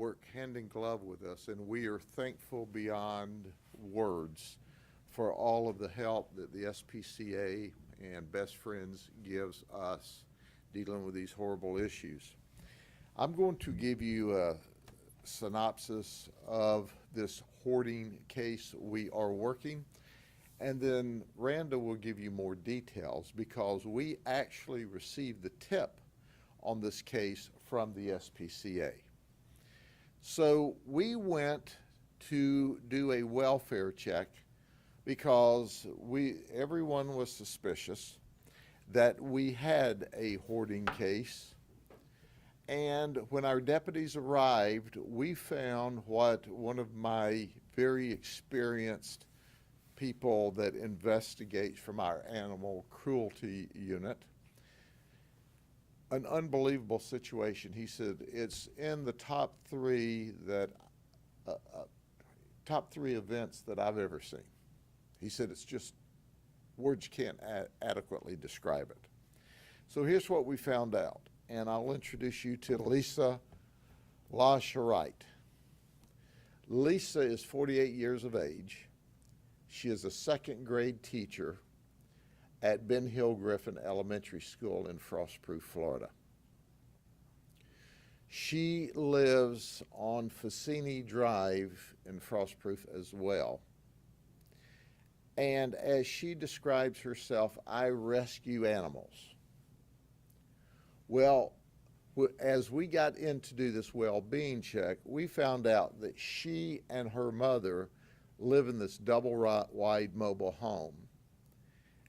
work hand in glove with us, and we are thankful beyond words for all of the help that the SPCA and Best Friends gives us dealing with these horrible issues. I'm going to give you a synopsis of this hoarding case we are working, and then Randa will give you more details because we actually received the tip on this case from the SPCA. So we went to do a welfare check because everyone was suspicious that we had a hoarding case. And when our deputies arrived, we found what one of my very experienced people that investigates from our animal cruelty unit, an unbelievable situation. He said it's in the top three events that I've ever seen. He said it's just words can't adequately describe it. So here's what we found out, and I'll introduce you to Lisa LaCharite. Lisa is 48 years of age. She is a second grade teacher at Ben Hill Griffin Elementary School in Frostproof, Florida. She lives on Facini Drive in Frostproof as well. And as she describes herself, I rescue animals. Well, as we got in to do this well-being check, we found out that she and her mother live in this double-wide mobile home.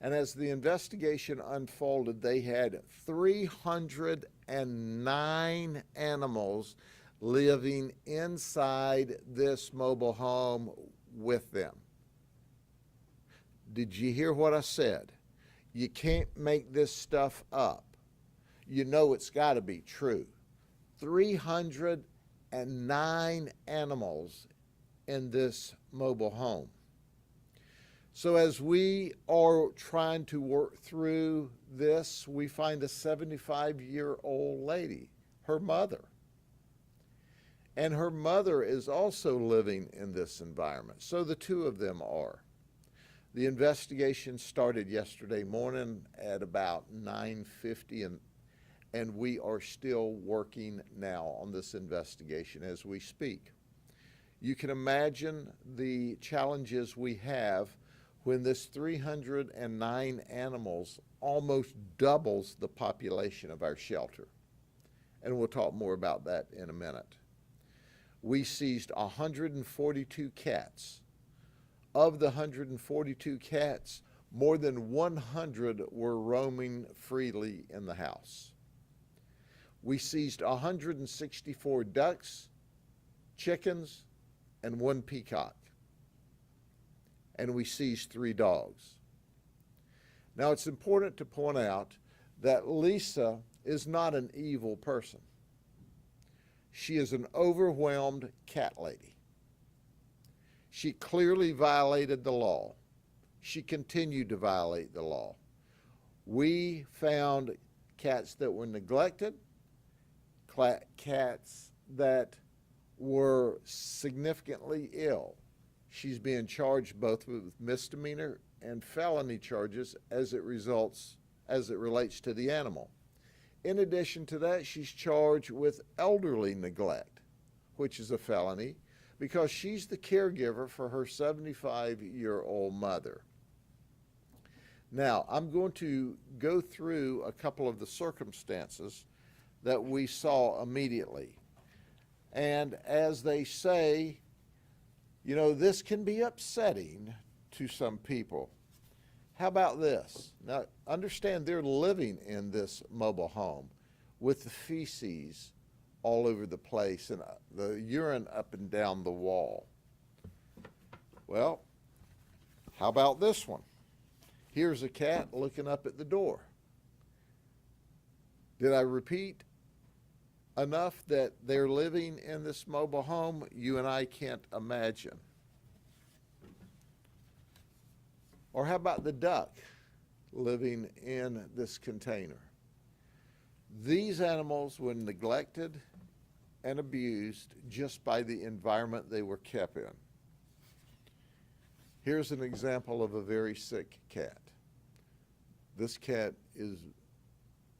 And as the investigation unfolded, they had 309 animals living inside this mobile home with them. Did you hear what I said? You can't make this stuff up. You know it's got to be true. 309 animals in this mobile home. So as we are trying to work through this, we find a 75-year-old lady, her mother. And her mother is also living in this environment. So the two of them are. The investigation started yesterday morning at about 9:50, and we are still working now on this investigation as we speak. You can imagine the challenges we have when this 309 animals almost doubles the population of our shelter. And we'll talk more about that in a minute. We seized 142 cats. Of the 142 cats, more than 100 were roaming freely in the house. We seized 164 ducks, chickens, and 1 peacock. And we seized 3 dogs. Now, it's important to point out that Lisa is not an evil person. She is an overwhelmed cat lady. She clearly violated the law. She continued to violate the law. We found cats that were neglected, cats that were significantly ill. She's being charged both with misdemeanor and felony charges as it relates to the animal. In addition to that, she's charged with elderly neglect, which is a felony, because she's the caregiver for her 75-year-old mother. Now, I'm going to go through a couple of the circumstances that we saw immediately. And as they say, you know, this can be upsetting to some people. How about this? Now, understand they're living in this mobile home with the feces all over the place and the urine up and down the wall. Well, how about this one? Here's a cat looking up at the door. Did I repeat enough that they're living in this mobile home? You and I can't imagine. Or how about the duck living in this container? These animals, when neglected, and abused just by the environment they were kept in. Here's an example of a very sick cat. This cat is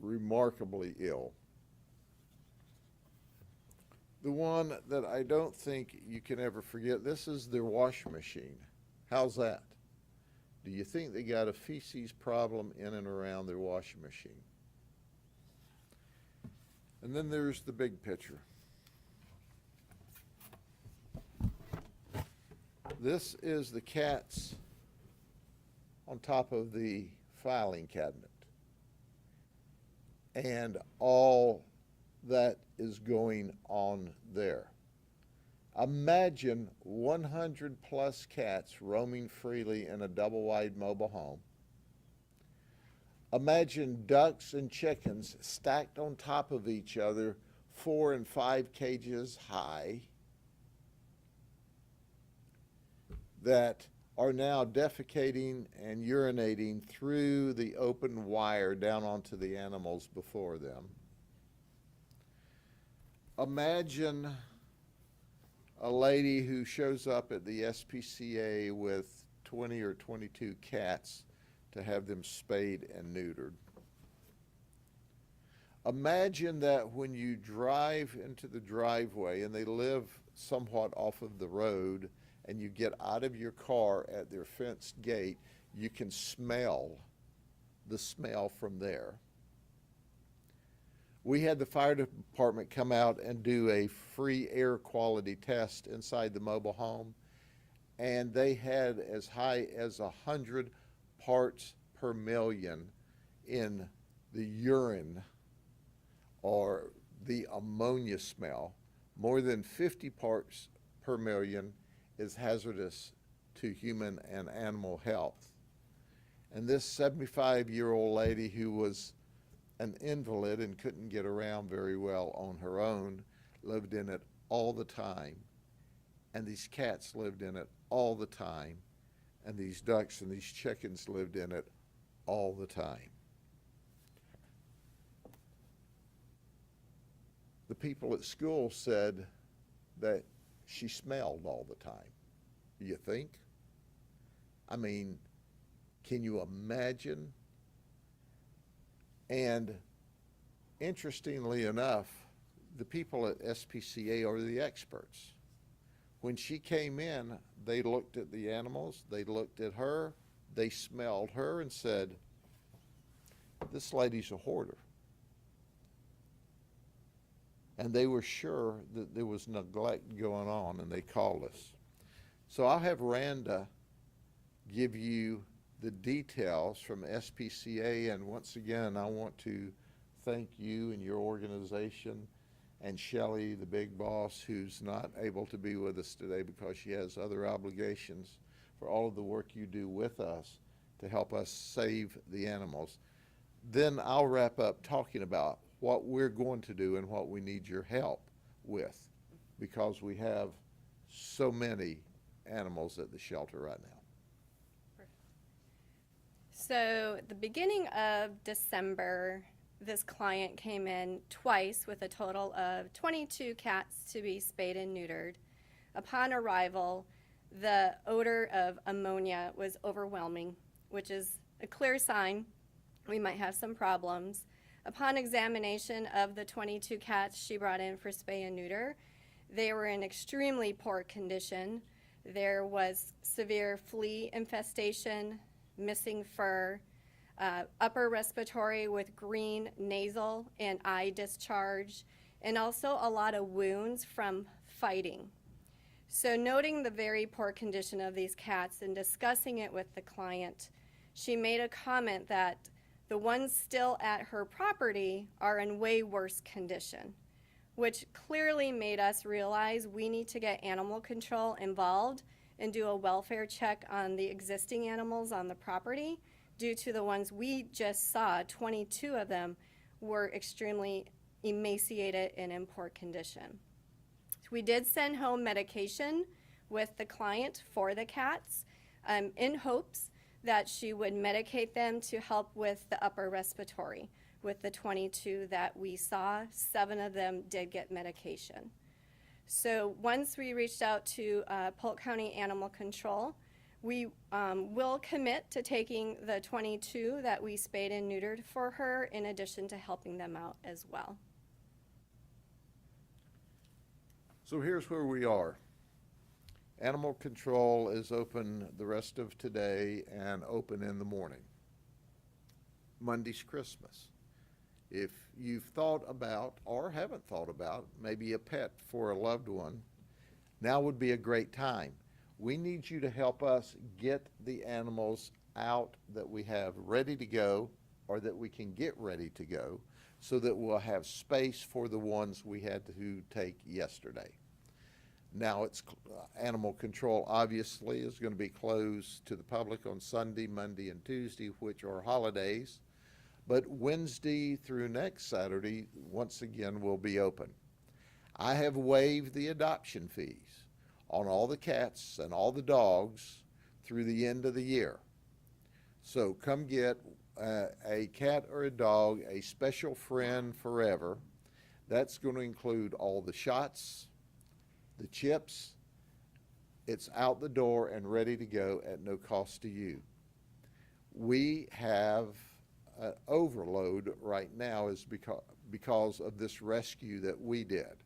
remarkably ill. The one that I don't think you can ever forget, this is their washing machine. How's that? Do you think they got a feces problem in and around their washing machine? And then there's the big picture. This is the cats on top of the filing cabinet, and all that is going on there. Imagine 100 plus cats roaming freely in a double wide mobile home. Imagine ducks and chickens stacked on top of each other, 4 and 5 cages high, that are now defecating and urinating through the open wire down onto the animals before them. Imagine a lady who shows up at the SPCA with 20 or 22 cats to have them spayed and neutered. Imagine that when you drive into the driveway and they live somewhat off of the road, and you get out of your car at their fenced gate, you can smell the smell from there. We had the fire department come out and do a free air quality test inside the mobile home, and they had as high as 100 parts per million in the urine or the ammonia smell. More than 50 parts per million is hazardous to human and animal health. And this 75-year-old lady who was an invalid and couldn't get around very well on her own lived in it all the time. And these cats lived in it all the time. And these ducks and these chickens lived in it all the time. The people at school said that she smelled all the time. You think? I mean, can you imagine? And interestingly enough, the people at SPCA are the experts. When she came in, they looked at the animals, they looked at her, they smelled her and said, this lady's a hoarder. And they were sure that there was neglect going on, and they called us. So I'll have Randa give you the details from SPCA, and once again, I want to thank you and your organization and Shelley, the big boss, who's not able to be with us today because she has other obligations, for all of the work you do with us to help us save the animals. Then I'll wrap up talking about what we're going to do and what we need your help with, because we have so many animals at the shelter right now. So at the beginning of December, this client came in twice with a total of 22 cats to be spayed and neutered. Upon arrival, the odor of ammonia was overwhelming, which is a clear sign we might have some problems. Upon examination of the 22 cats she brought in for spay and neuter, they were in extremely poor condition. There was severe flea infestation, missing fur, upper respiratory with green nasal and eye discharge, and also a lot of wounds from fighting. So noting the very poor condition of these cats and discussing it with the client, she made a comment that the ones still at her property are in way worse condition, which clearly made us realize we need to get animal control involved and do a welfare check on the existing animals on the property, due to the ones we just saw, 22 of them were extremely emaciated and in poor condition. We did send home medication with the client for the cats in hopes that she would medicate them to help with the upper respiratory, with the 22 that we saw, 7 of them did get medication. So once we reached out to Polk County Animal Control, we will commit to taking the 22 that we spayed and neutered for her, in addition to helping them out as well. So here's where we are. Animal control is open the rest of today and open in the morning. Monday's Christmas. If you've thought about or haven't thought about maybe a pet for a loved one, now would be a great time. We need you to help us get the animals out that we have ready to go or that we can get ready to go so that we'll have space for the ones we had to take yesterday. Now it's animal control obviously is going to be closed to the public on Sunday, Monday, and Tuesday, which are holidays. But Wednesday through next Saturday, once again, will be open. I have waived the adoption fees on all the cats and all the dogs through the end of the year. So come get a cat or a dog, a special friend forever. That's going to include all the shots, the chips. It's out the door and ready to go at no cost to you. We have an overload right now is because of this rescue that we did.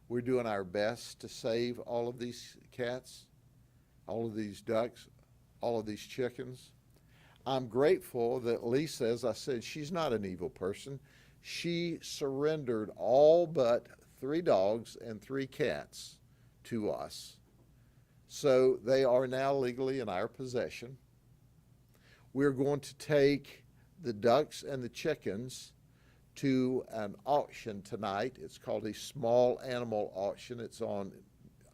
We're doing our best to save all of these cats, all of these ducks, all of these chickens. I'm grateful that Lisa, as I said, she's not an evil person. She surrendered all but 3 dogs and 3 cats to us. So they are now legally in our possession. We're going to take the ducks and the chickens to an auction tonight. It's called a small animal auction. It's on,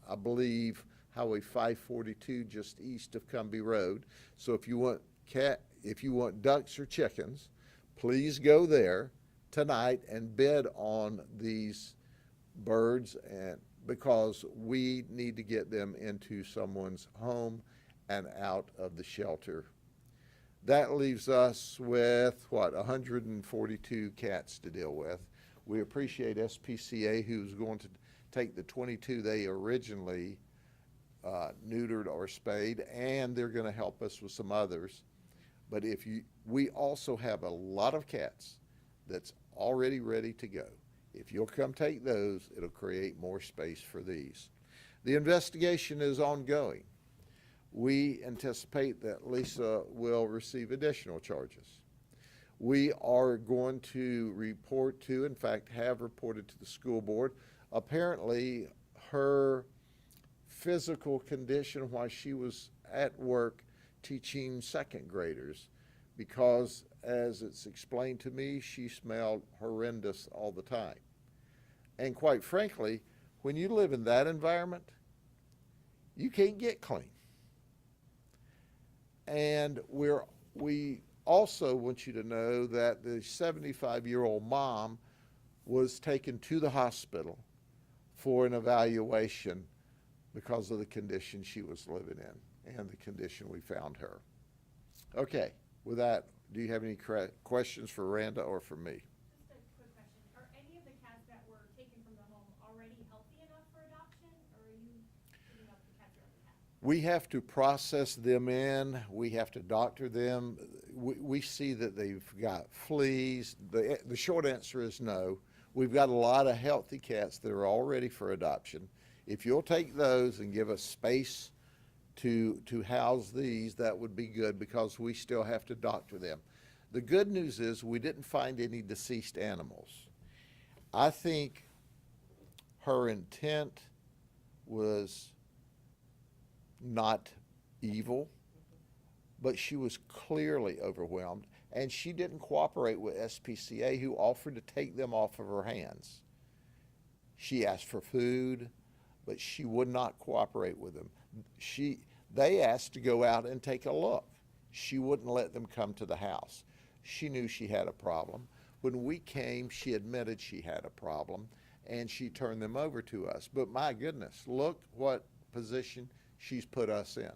I believe, Highway 542 just east of Cumbie Road. So if you want ducks or chickens, please go there tonight and bid on these birds, and because we need to get them into someone's home and out of the shelter. That leaves us with, 142 cats to deal with. We appreciate SPCA, who's going to take the 22 they originally neutered or spayed, and they're going to help us with some others. But we also have a lot of cats that's already ready to go. If you'll come take those, it'll create more space for these. The investigation is ongoing. We anticipate that Lisa will receive additional charges. We are going to report to, in fact, have reported to the school board. Apparently, her physical condition while she was at work teaching second graders, because as it's explained to me, she smelled horrendous all the time. And quite frankly, when you live in that environment, you can't get clean. And we also want you to know that the 75-year-old mom was taken to the hospital for an evaluation because of the condition she was living in and the condition we found her. Okay, with that, do you have any questions for Randa or for me? Just a quick question. Are any of the cats that were taken from the home already healthy enough for adoption, or are you picking up the cats that already have? We have to process them in. We have to doctor them. We see that they've got fleas. The short answer is no. We've got a lot of healthy cats that are all ready for adoption. If you'll take those and give us space to house these, that would be good, because we still have to doctor them. The good news is we didn't find any deceased animals. I think her intent was not evil, but she was clearly overwhelmed, and she didn't cooperate with SPCA, who offered to take them off of her hands. She asked for food, but she would not cooperate with them. They asked to go out and take a look. She wouldn't let them come to the house. She knew she had a problem. When we came, she admitted she had a problem, and she turned them over to us. But my goodness, look what position she's put us in.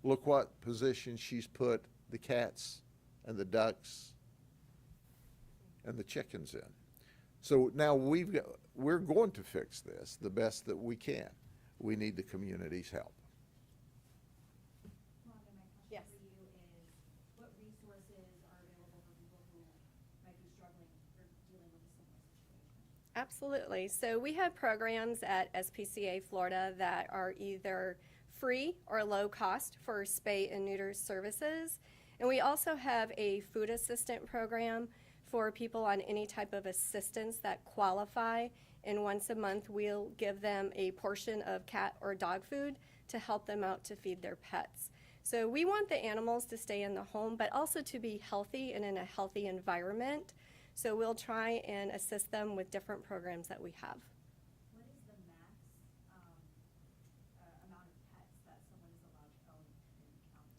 Look what position she's put the cats and the ducks and the chickens in. So now we're going to fix this the best that we can. We need the community's help. Rhonda, my question Yes. for you is, what resources are available for people who might be struggling or dealing with a similar situation? Absolutely. So we have programs at SPCA Florida that are either free or low cost for spay and neuter services. And we also have a food assistant program for people on any type of assistance that qualify. And once a month, we'll give them a portion of cat or dog food to help them out to feed their pets. So we want the animals to stay in the home, but also to be healthy and in a healthy environment. So we'll try and assist them with different programs that we have. What is the max amount of pets that someone is allowed to own in the county?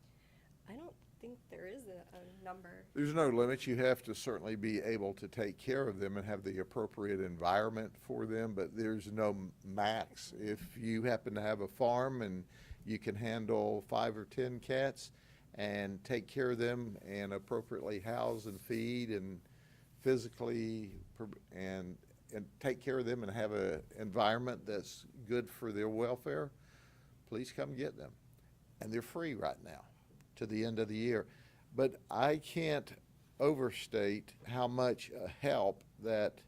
I don't think there is a number. There's no limit. You have to certainly be able to take care of them and have the appropriate environment for them, but there's no max. If you happen to have a farm and you can handle 5 or 10 cats and take care of them and appropriately house and feed and physically and take care of them and have an environment that's good for their welfare, please come get them. And they're free right now to the end of the year. But I can't overstate how much help that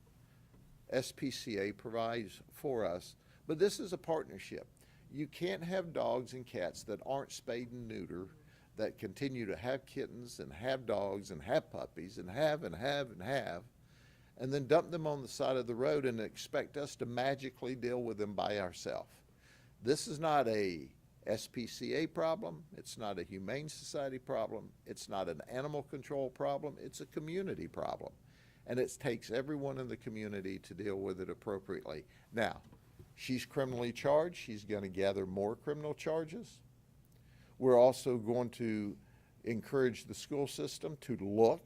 SPCA provides for us. But this is a partnership. You can't have dogs and cats that aren't spayed and neutered, that continue to have kittens and have dogs and have puppies and have, and then dump them on the side of the road and expect us to magically deal with them by ourselves. This is not a SPCA problem. It's not a Humane Society problem. It's not an animal control problem. It's a community problem. And it takes everyone in the community to deal with it appropriately. Now, she's criminally charged. She's going to gather more criminal charges. We're also going to encourage the school system to look.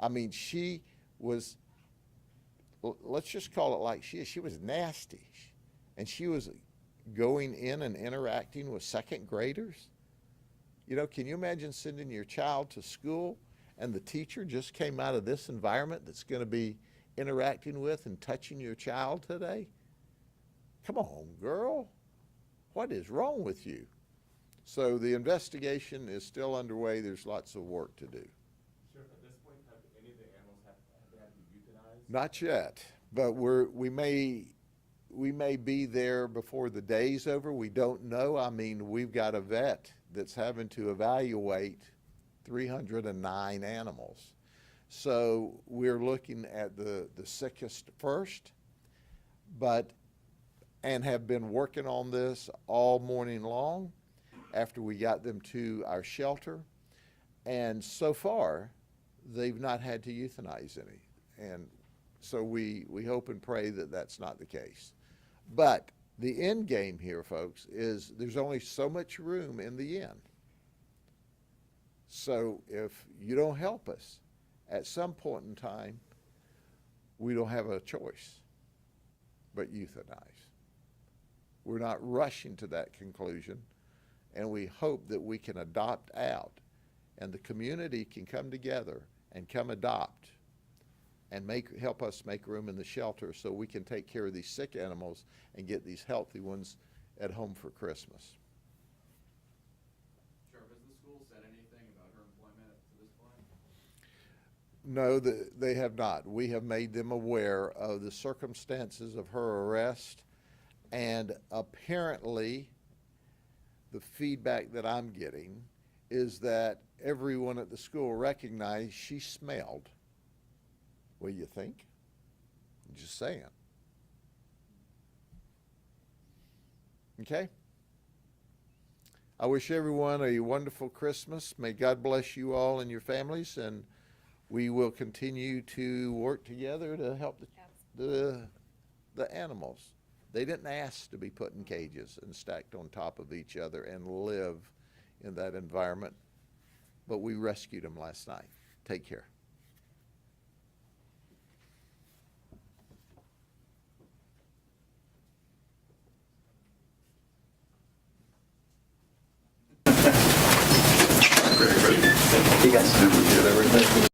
I mean, she was, let's just call it like she is. She was nasty. And she was going in and interacting with second graders. You know, can you imagine sending your child to school and the teacher just came out of this environment that's going to be interacting with and touching your child today? Come on, girl. What is wrong with you? So the investigation is still underway. There's lots of work to do. Sure. At this point, have any of the animals have they had to be euthanized? Not yet, but we may be there before the day's over. We don't know. I mean, we've got a vet that's having to evaluate 309 animals. So we're looking at the sickest first, and have been working on this all morning long after we got them to our shelter. And so far, they've not had to euthanize any. And so we hope and pray that that's not the case. But the end game here, folks, is there's only so much room in the inn. So if you don't help us, at some point in time, we don't have a choice but euthanize. We're not rushing to that conclusion, and we hope that we can adopt out, and the community can come together and come adopt and help us make room in the shelter so we can take care of these sick animals and get these healthy ones at home for Christmas. Sheriff, has the school said anything about her employment to this point? No, they have not. We have made them aware of the circumstances of her arrest, and apparently the feedback that I'm getting is that everyone at the school recognized she smelled. What do you think? Just saying. Okay? I wish everyone a wonderful Christmas. May God bless you all and your families, and we will continue to work together to help the animals. They didn't ask to be put in cages and stacked on top of each other and live in that environment, but we rescued them last night. Take care. You guys did everything.